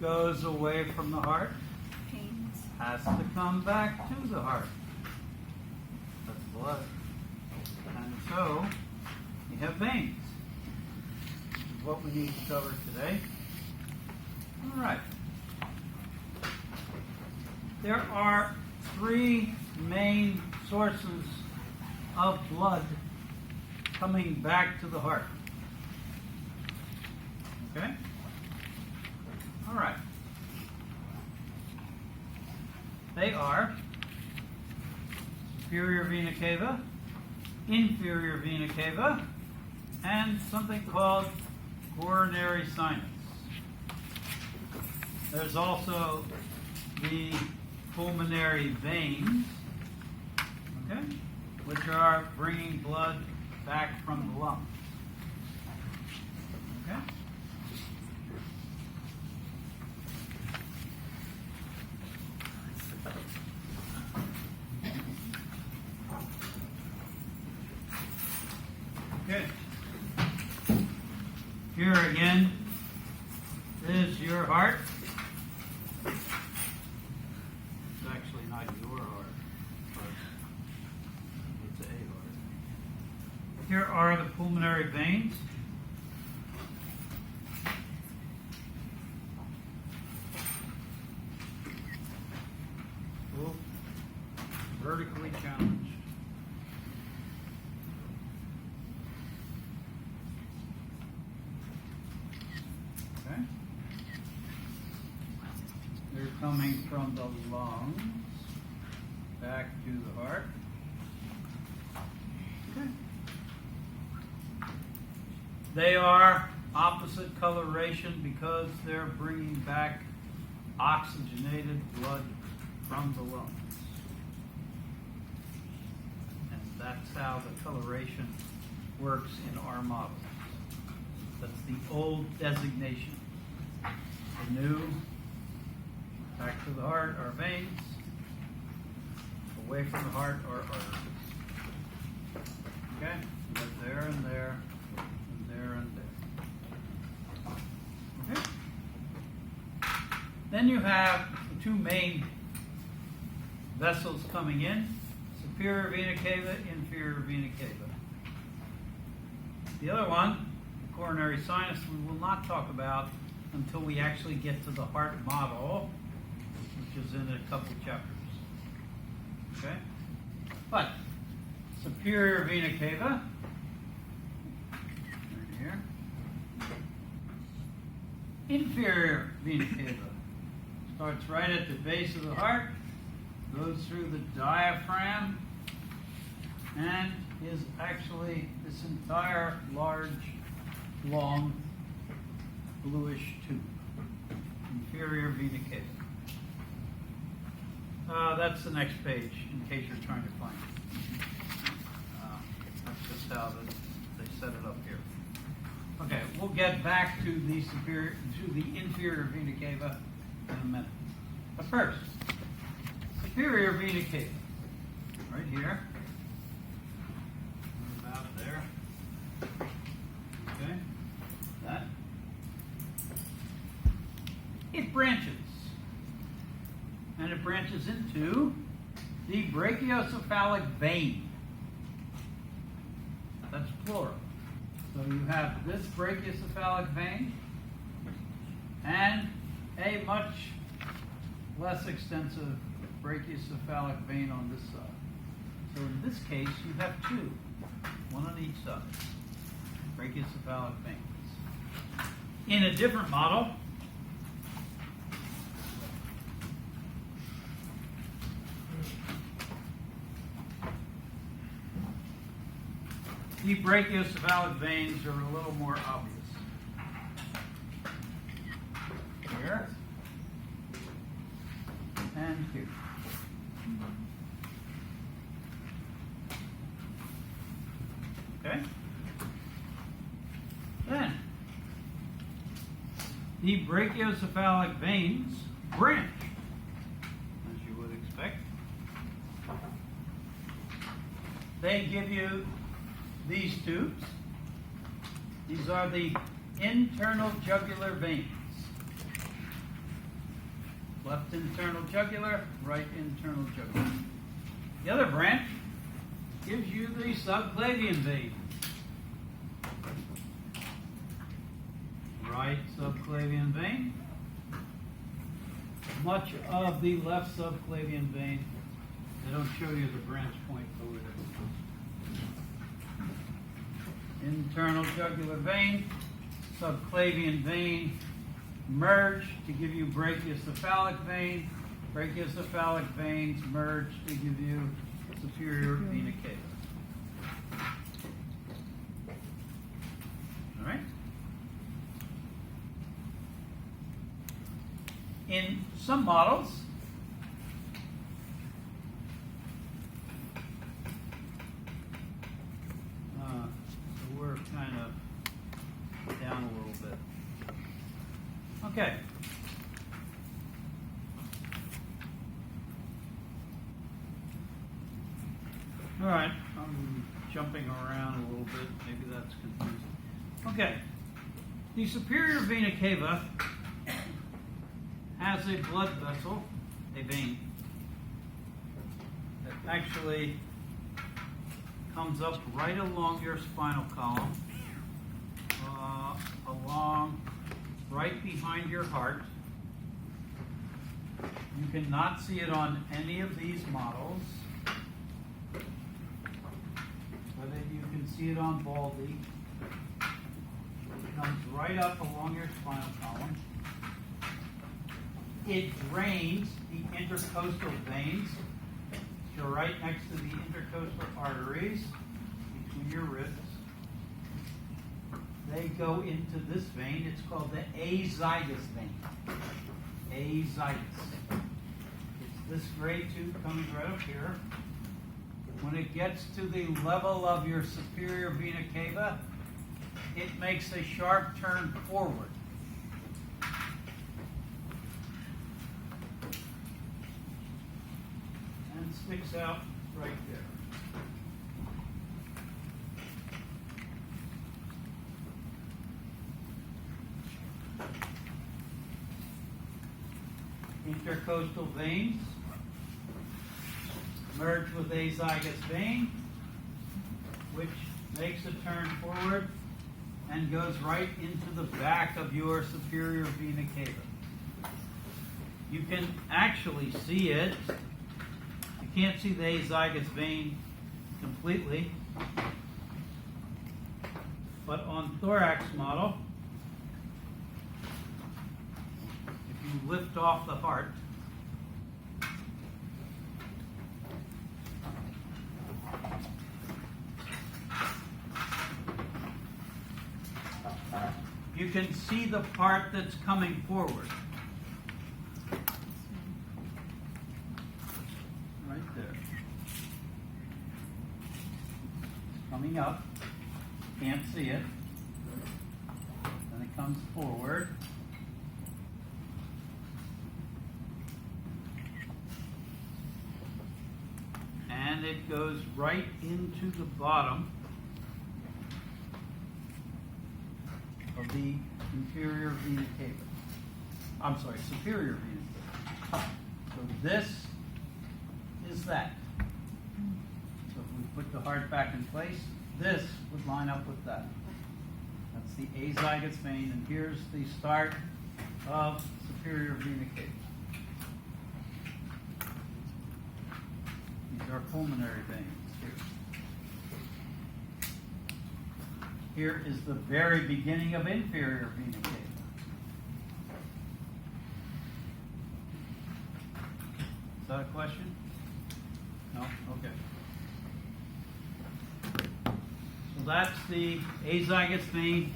goes away from the heart Veins. has to come back to the heart. That's blood. And so, we have veins. This is what we need to cover today. All right. There are three main sources of blood coming back to the heart. Okay? All right. They are superior vena cava, inferior vena cava, and something called coronary sinus. There's also the pulmonary veins, okay, which are bringing blood back from the lungs. Okay? Okay. Here again is your heart. It's actually not your heart, but it's a heart. Here are the pulmonary veins. Oh, vertically challenged. Okay. They're coming from the lungs back to the heart. Okay. They are opposite coloration because they're bringing back oxygenated blood from the lungs. And that's how the coloration works in our models. That's the old designation. The new, back to the heart are veins, away from the heart are arteries. Okay? You got there and there, and there and there. Okay? Then you have the two main vessels coming in, superior vena cava, inferior vena cava. The other one, the coronary sinus, we will not talk about until we actually get to the heart model, which is in a couple chapters. Okay? But superior vena cava, right here. Inferior vena cava starts right at the base of the heart, goes through the diaphragm, and is actually this entire large, long, bluish tube. Inferior vena cava. That's the next page, in case you're trying to find it. That's just how they set it up here. Okay, we'll get back to the inferior vena cava in a minute. But first, superior vena cava, right here, about there. Okay, that. It branches. And it branches into the brachiocephalic vein. That's plural. So you have this brachiocephalic vein and a much less extensive brachiocephalic vein on this side. So in this case, you have two, one on each side, brachiocephalic veins. In a different model, the brachiocephalic veins are a little more obvious. Here and here. Okay? Then, the brachiocephalic veins branch, as you would expect. They give you these tubes. These are the internal jugular veins. Left internal jugular, right internal jugular. The other branch gives you the subclavian vein. Right subclavian vein. Much of the left subclavian vein. They don't show you the branch point over there. Internal jugular vein, subclavian vein merge to give you brachiocephalic vein. Brachiocephalic veins merge to give you superior vena cava. All right. In some models, so we're kind of down a little bit. Okay. All right, I'm jumping around a little bit. Maybe that's confusing. Okay. The superior vena cava has a blood vessel, a vein, that actually comes up right along your spinal column, along right behind your heart. You cannot see it on any of these models, but you can see it on Baldy. It comes right up along your spinal column. It drains the intercostal veins, which are right next to the intercostal arteries between your ribs. They go into this vein. It's called the azygous vein. Azygous. It's this gray tube coming right up here. When it gets to the level of your superior vena cava, it makes a sharp turn forward. And sticks out right there. Intercostal veins merge with azygous vein, which makes a turn forward and goes right into the back of your superior vena cava. You can actually see it. You can't see the azygous vein completely, but on thorax model, if you lift off the heart, you can see the part that's coming forward. Right there. Coming up. Can't see it. Then it comes forward. And it goes right into the bottom of the inferior vena cava. I'm sorry, superior vena cava. So this is that. So if we put the heart back in place, this would line up with that. That's the azygous vein, and here's the start of superior vena cava. These are pulmonary veins here. Here is the very beginning of inferior vena cava. Is that a question? No? Okay. So that's the azygous vein.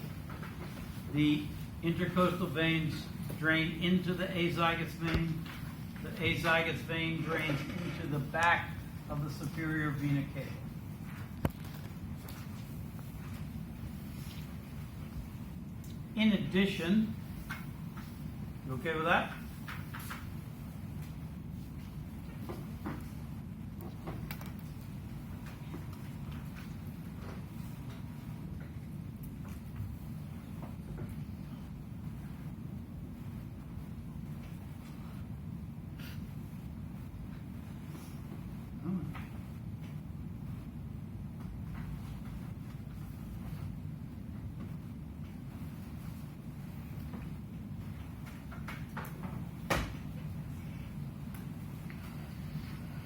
The intercostal veins drain into the azygous vein. The azygous vein drains into the back of the superior vena cava. In addition, you okay with that?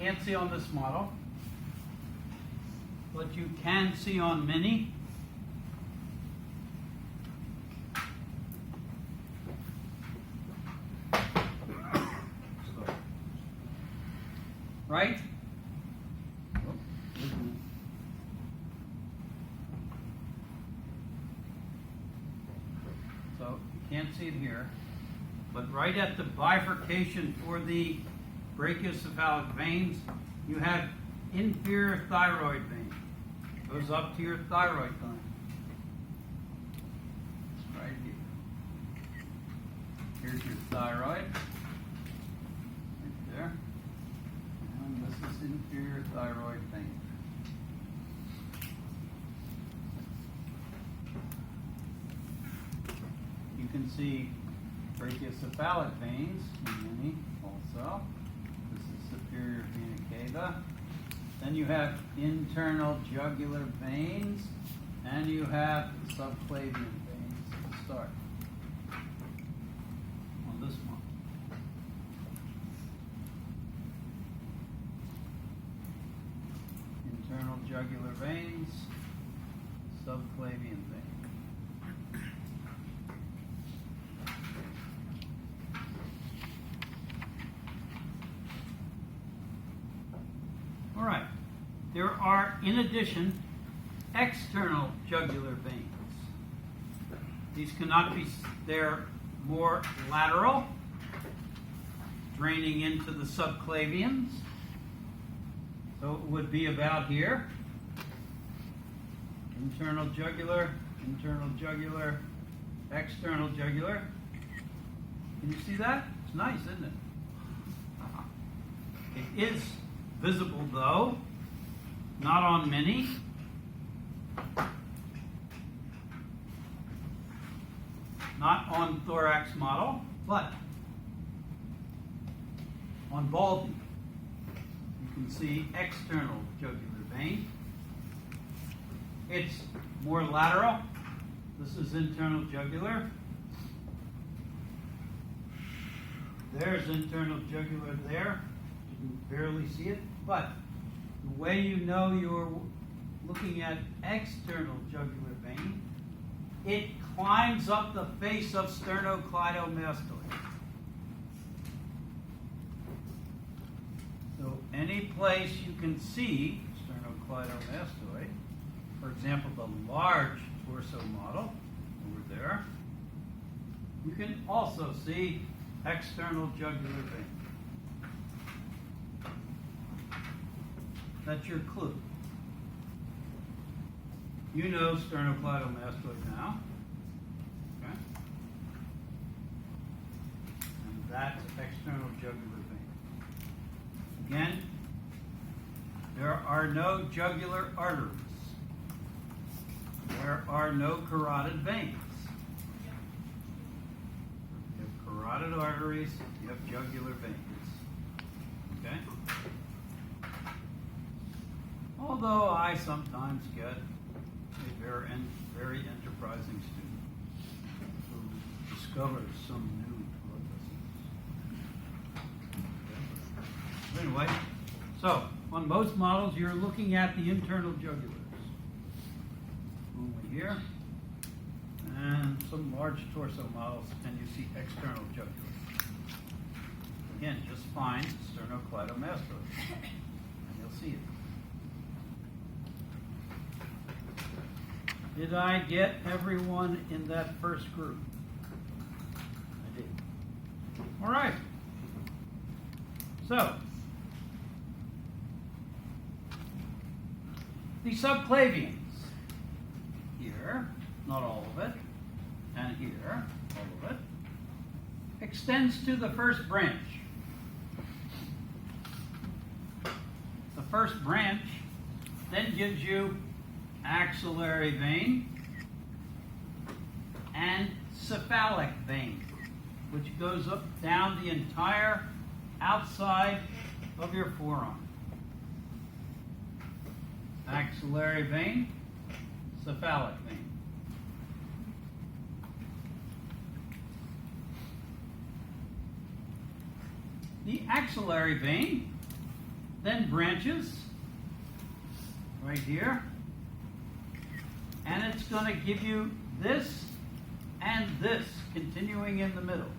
can't see on this model, but you can see on Mini. Right? So you can't see it here, but right at the bifurcation for the brachiocephalic veins, you have inferior thyroid vein. Goes up to your thyroid gland. Right here. Here's your thyroid. Right there. And this is inferior thyroid vein. You can see brachiocephalic veins in Mini also. This is superior vena cava. Then you have internal jugular veins, and you have subclavian veins to start on this one. Internal jugular veins, subclavian veins. All right. There are, in addition, external jugular veins. These cannot be, they're more lateral, draining into the subclavians. So it would be about here. Internal jugular, external jugular. Can you see that? It's nice, isn't it? It is visible though, not on Mini. Not on thorax model, but on Baldy. You can see external jugular vein. It's more lateral. This is internal jugular. There's internal jugular there. You can barely see it, but the way you know you're looking at external jugular vein, it climbs up the face of sternocleidomastoid. So any place you can see sternocleidomastoid, for example, the large torso model over there, you can also see external jugular vein. That's your clue. You know sternocleidomastoid now. Okay? And that's external jugular vein. Again, there are no jugular arteries. There are no carotid veins. You have carotid arteries, you have jugular veins. Okay? Although I sometimes get a very enterprising student who discovers some new blood vessels. Okay. Anyway, so on most models, you're looking at the internal jugulars. Only here. And some large torso models, and you see external jugulars. Again, just find sternocleidomastoid, and you'll see it. Did I get everyone in that first group? I did. All right. So, the subclavians, here, not all of it, and here, all of it, extends to the first branch. The first branch then gives you axillary vein and cephalic vein, which goes up down the entire outside of your forearm. Axillary vein, cephalic vein. The axillary vein then branches right here, and it's going to give you this and this continuing in the middle.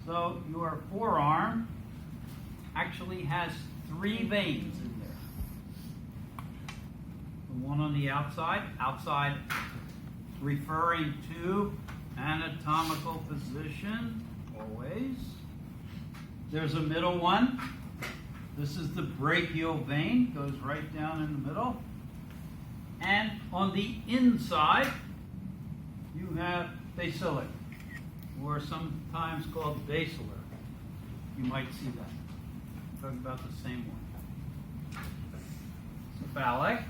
So your forearm actually has 3 veins in there. The one on the outside referring to anatomical position, always. There's a middle one. This is the brachial vein, goes right down in the middle. And on the inside, you have basilar, or sometimes called basilar. You might see that. I'm talking about the same one. Cephalic,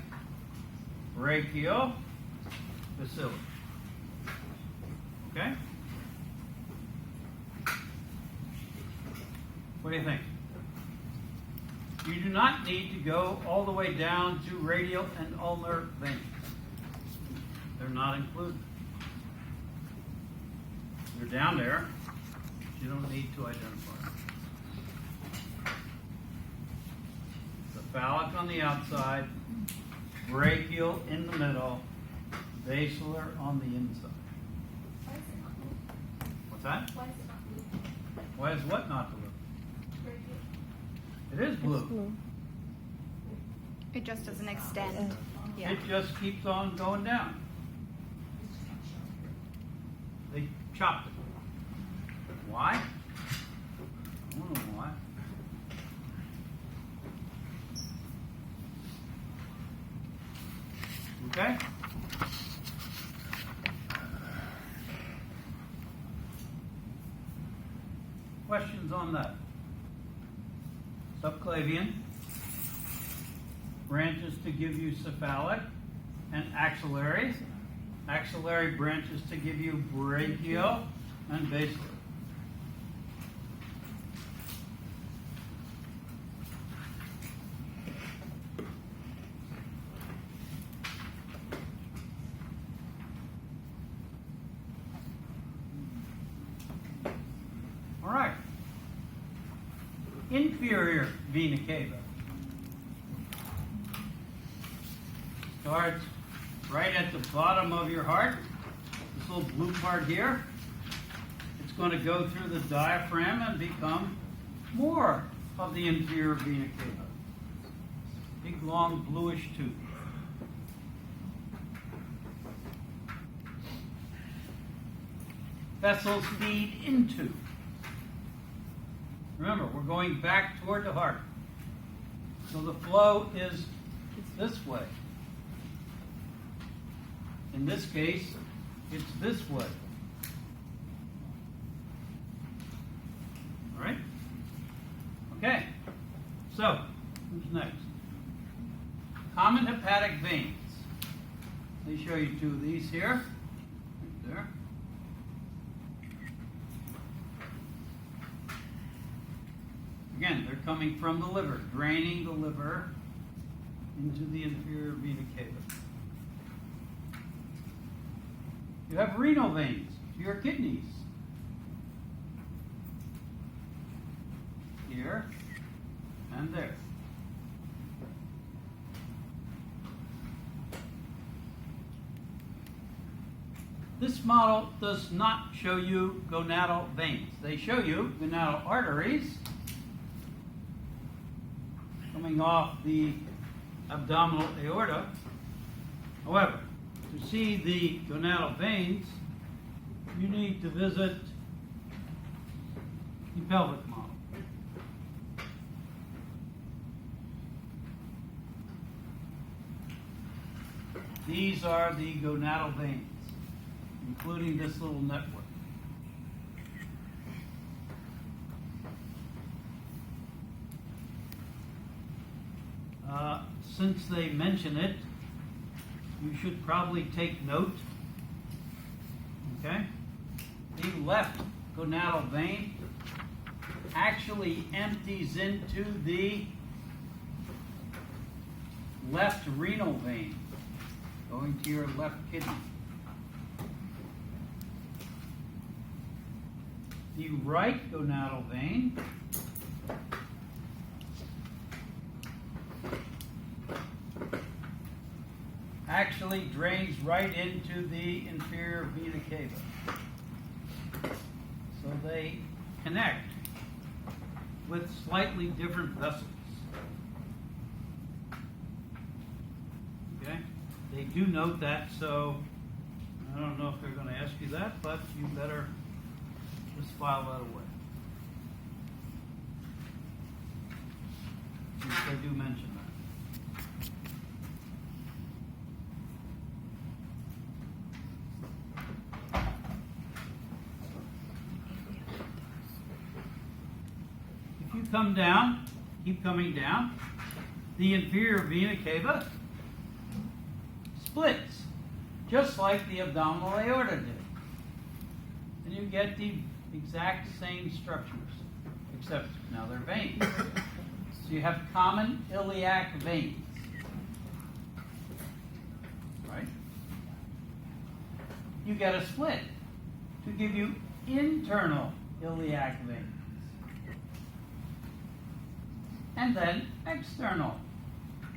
brachial, basilar. Okay? What do you think? You do not need to go all the way down to radial and ulnar veins. They're not included. They're down there. You don't need to identify them. Cephalic on the outside, brachial in the middle, basilar on the inside. Why is it not blue? What's that? Why is it not blue? Why is what not blue? Brachial. It is blue. It just doesn't extend. Yeah. It just keeps on going down. They chopped it. Why? I don't know why. Okay? Questions on that? Subclavian branches to give you cephalic and axillary. Axillary branches to give you brachial and basilar. All right. Inferior vena cava starts right at the bottom of your heart. This little blue part here. It's going to go through the diaphragm and become more of the inferior vena cava. Big, long, bluish tube. Vessels feed into. Remember, we're going back toward the heart. So the flow is this way. In this case, it's this way. All right? Okay. So, who's next? Common hepatic veins. Let me show you 2 of these here. Right there. Again, they're coming from the liver, draining the liver into the inferior vena cava. You have renal veins to your kidneys. Here and there. This model does not show you gonadal veins. They show you gonadal arteries coming off the abdominal aorta. However, to see the gonadal veins, you need to visit the pelvic model. These are the gonadal veins, including this little network. Since they mention it, you should probably take note. Okay? The left gonadal vein actually empties into the left renal vein, going to your left kidney. The right gonadal vein actually drains right into the inferior vena cava. So they connect with slightly different vessels. Okay? They do note that, so I don't know if they're going to ask you that, but you better just file that away. Since they do mention that. If you come down, keep coming down, the inferior vena cava splits, just like the abdominal aorta did. And you get the exact same structures, except now they're veins. So you have common iliac veins, right? You get a split to give you internal iliac veins. And then external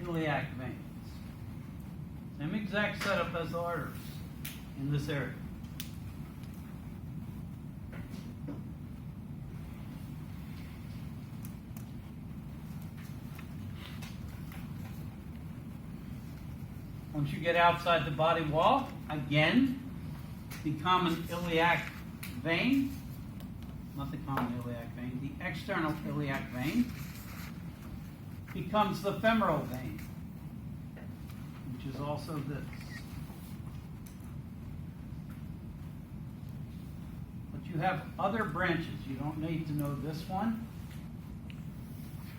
iliac veins. Same exact setup as the arteries in this area. Once you get outside the body wall, again, the common iliac vein, not the common iliac vein, the external iliac vein becomes the femoral vein, which is also this. But you have other branches. You don't need to know this one.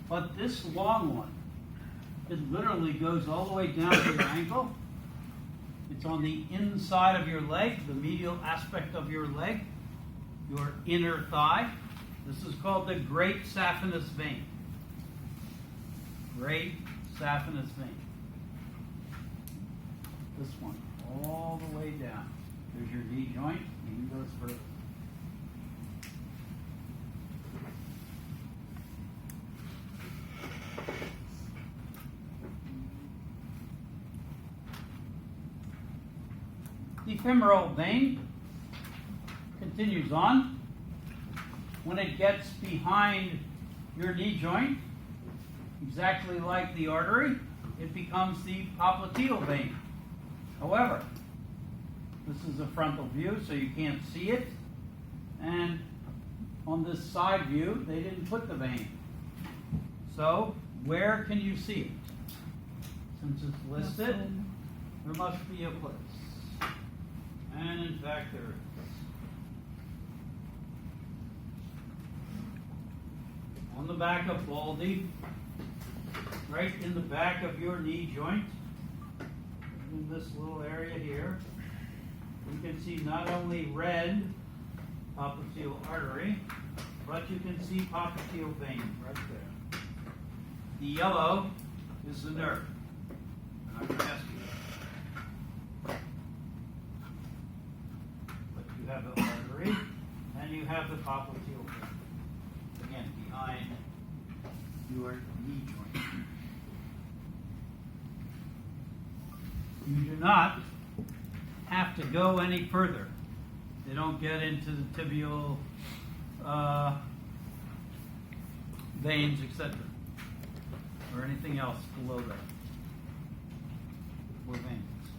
But this long one, it literally goes all the way down to your ankle. It's on the inside of your leg, the medial aspect of your leg, your inner thigh. This is called the great saphenous vein. Great saphenous vein. This one, all the way down. There's your knee joint, even goes further. The femoral vein continues on. When it gets behind your knee joint, exactly like the artery, it becomes the popliteal vein. However, this is a frontal view, so you can't see it. And on this side view, they didn't put the vein. So, where can you see it? Since it's listed, there must be a place. And in fact, there is. On the back of Baldy, right in the back of your knee joint, in this little area here, you can see not only red popliteal artery, but you can see popliteal vein right there. The yellow is the nerve. I'm not going to ask you that. But you have the artery, and you have the popliteal vein. Again, behind your knee joint. You do not have to go any further. They don't get into the tibial veins, etc., or anything else below that. Or veins.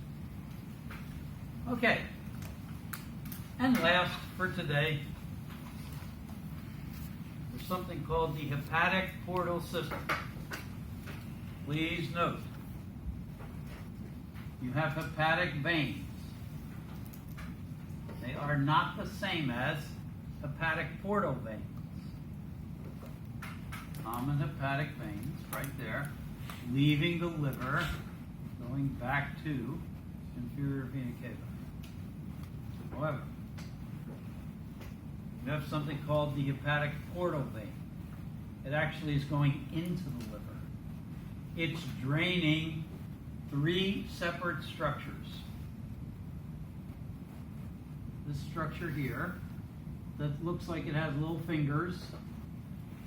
Okay. And last for today, there's something called the hepatic portal system. Please note, you have hepatic veins. They are not the same as hepatic portal veins. Common hepatic veins, right there, leaving the liver, going back to inferior vena cava. However, you have something called the hepatic portal vein. It actually is going into the liver. It's draining 3 separate structures. This structure here, that looks like it has little fingers,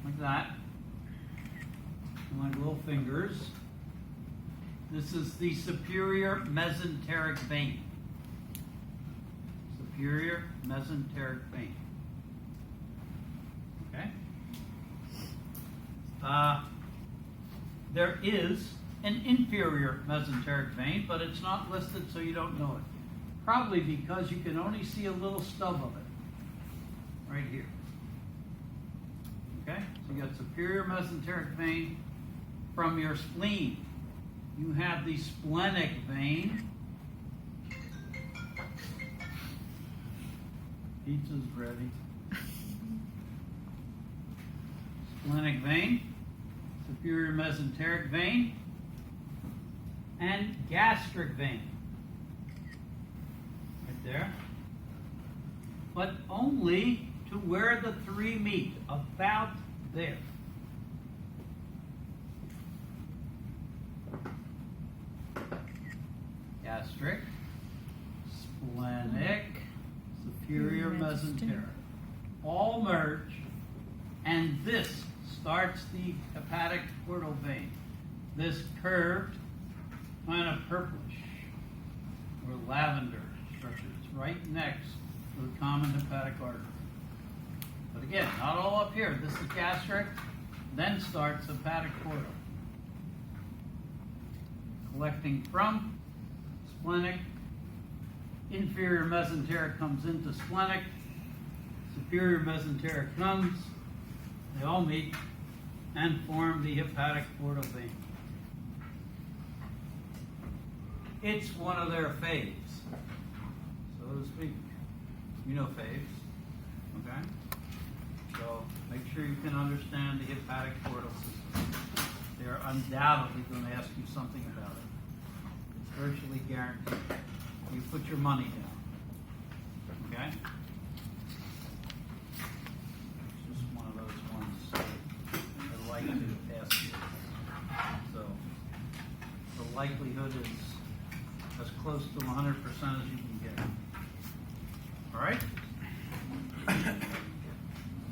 like that, and like little fingers, This is the superior mesenteric vein. Superior mesenteric vein. Okay? There is an inferior mesenteric vein, but it's not listed, so you don't know it. Probably because you can only see a little stub of it right here. Okay? So you got superior mesenteric vein from your spleen. You have the splenic vein. Pizza's ready. Splenic vein, superior mesenteric vein, and gastric vein. Right there. But only to where the three meet, about there. Gastric, splenic, superior mesenteric. All merge, and this starts the hepatic portal vein. This curved, kind of purplish or lavender structure. It's right next to the common hepatic artery. But again, not all up here. This is gastric, then starts hepatic portal. Collecting from splenic, inferior mesenteric comes into splenic, superior mesenteric comes, they all meet and form the hepatic portal vein. It's one of their faves, so to speak. You know faves, okay? So make sure you can understand the hepatic portal system. They're undoubtedly going to ask you something about it. It's virtually guaranteed. You put your money down, okay? It's just one of those ones that I like to ask you. So the likelihood is as close to 100% as you can get. All right?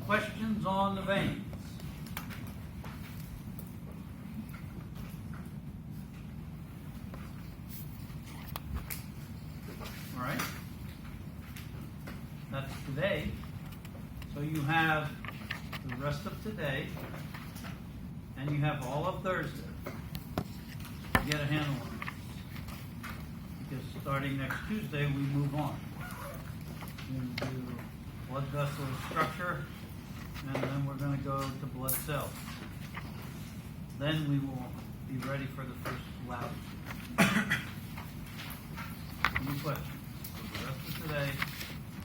Questions on the veins? All right? That's today. So you have the rest of today, and you have all of Thursday to get a handle on it. Because starting next Tuesday, we move on into blood vessel structure, and then we're going to go to blood cells. Then we will be ready for the first lab. Any questions?